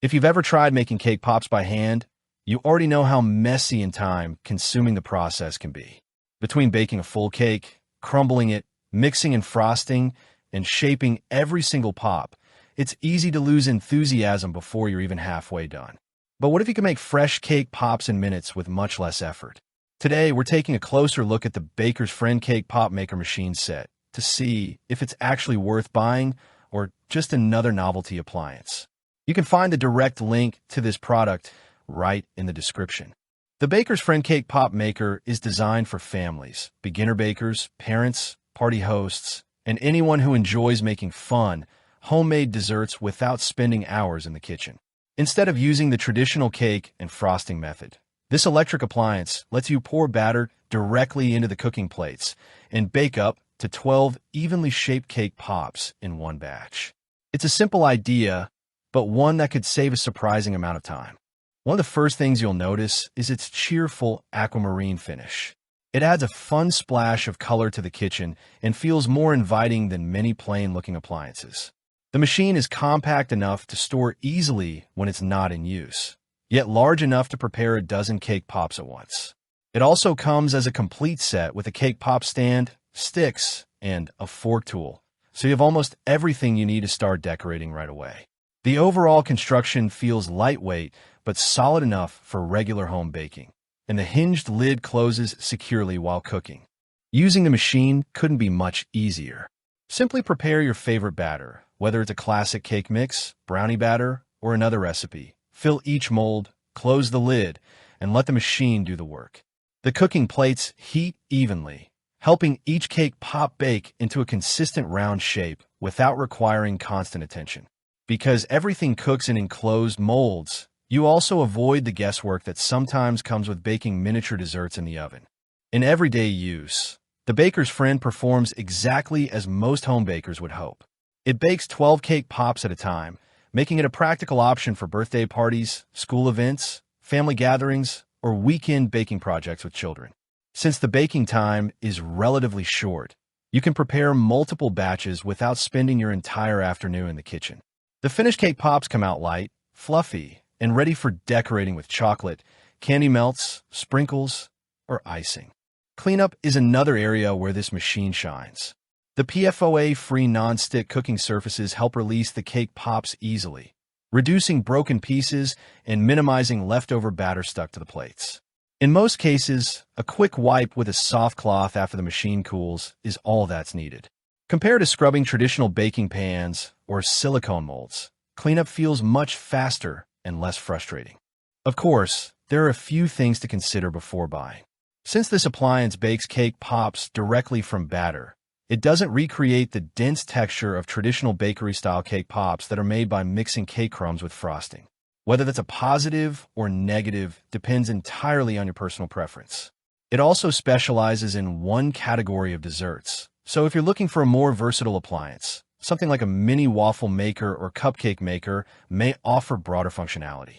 If you've ever tried making cake pops by hand, you already know how messy and time-consuming the process can be. Between baking a full cake, crumbling it, mixing and frosting, and shaping every single pop, it's easy to lose enthusiasm before you're even halfway done. But what if you can make fresh cake pops in minutes with much less effort? Today, we're taking a closer look at the Baker's Friend Cake Pop Maker Machine set to see if it's actually worth buying or just another novelty appliance. You can find the direct link to this product right in the description. The Baker's Friend Cake Pop Maker is designed for families, beginner bakers, parents, party hosts, and anyone who enjoys making fun, homemade desserts without spending hours in the kitchen. Instead of using the traditional cake and frosting method, this electric appliance lets you pour batter directly into the cooking plates and bake up to 12 evenly shaped cake pops in one batch. It's a simple idea, but one that could save a surprising amount of time. One of the first things you'll notice is its cheerful aquamarine finish. It adds a fun splash of color to the kitchen and feels more inviting than many plain-looking appliances. The machine is compact enough to store easily when it's not in use, yet large enough to prepare a dozen cake pops at once. It also comes as a complete set with a cake pop stand, sticks, and a fork tool, so you have almost everything you need to start decorating right away. The overall construction feels lightweight but solid enough for regular home baking, and the hinged lid closes securely while cooking. Using the machine couldn't be much easier. Simply prepare your favorite batter, whether it's a classic cake mix, brownie batter, or another recipe. Fill each mold, close the lid, and let the machine do the work. The cooking plates heat evenly, helping each cake pop bake into a consistent round shape without requiring constant attention. Because everything cooks in enclosed molds, you also avoid the guesswork that sometimes comes with baking miniature desserts in the oven. In everyday use, the Baker's Friend performs exactly as most home bakers would hope. It bakes 12 cake pops at a time, making it a practical option for birthday parties, school events, family gatherings, or weekend baking projects with children. Since the baking time is relatively short, you can prepare multiple batches without spending your entire afternoon in the kitchen. The finished cake pops come out light, fluffy, and ready for decorating with chocolate, candy melts, sprinkles, or icing. Cleanup is another area where this machine shines. The PFOA-free non-stick cooking surfaces help release the cake pops easily, reducing broken pieces and minimizing leftover batter stuck to the plates. In most cases, a quick wipe with a soft cloth after the machine cools is all that's needed. Compared to scrubbing traditional baking pans or silicone molds, cleanup feels much faster and less frustrating. Of course, there are a few things to consider before buying. Since this appliance bakes cake pops directly from batter, it doesn't recreate the dense texture of traditional bakery-style cake pops that are made by mixing cake crumbs with frosting. Whether that's a positive or negative depends entirely on your personal preference. It also specializes in one category of desserts, so if you're looking for a more versatile appliance, something like a mini waffle maker or cupcake maker may offer broader functionality.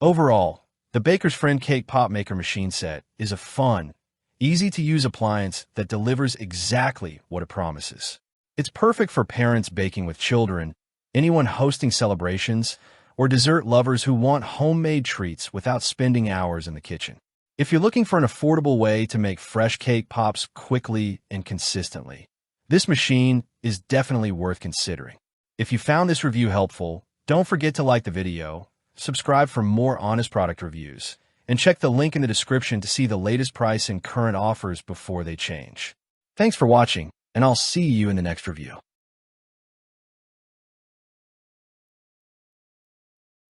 Overall, the Baker's Friend Cake Pop Maker Machine Set is a fun, easy-to-use appliance that delivers exactly what it promises. It's perfect for parents baking with children, anyone hosting celebrations, or dessert lovers who want homemade treats without spending hours in the kitchen. If you're looking for an affordable way to make fresh cake pops quickly and consistently, this machine is definitely worth considering. If you found this review helpful, don't forget to like the video, subscribe for more honest product reviews, and check the link in the description to see the latest price and current offers before they change. Thanks for watching, and I'll see you in the next review.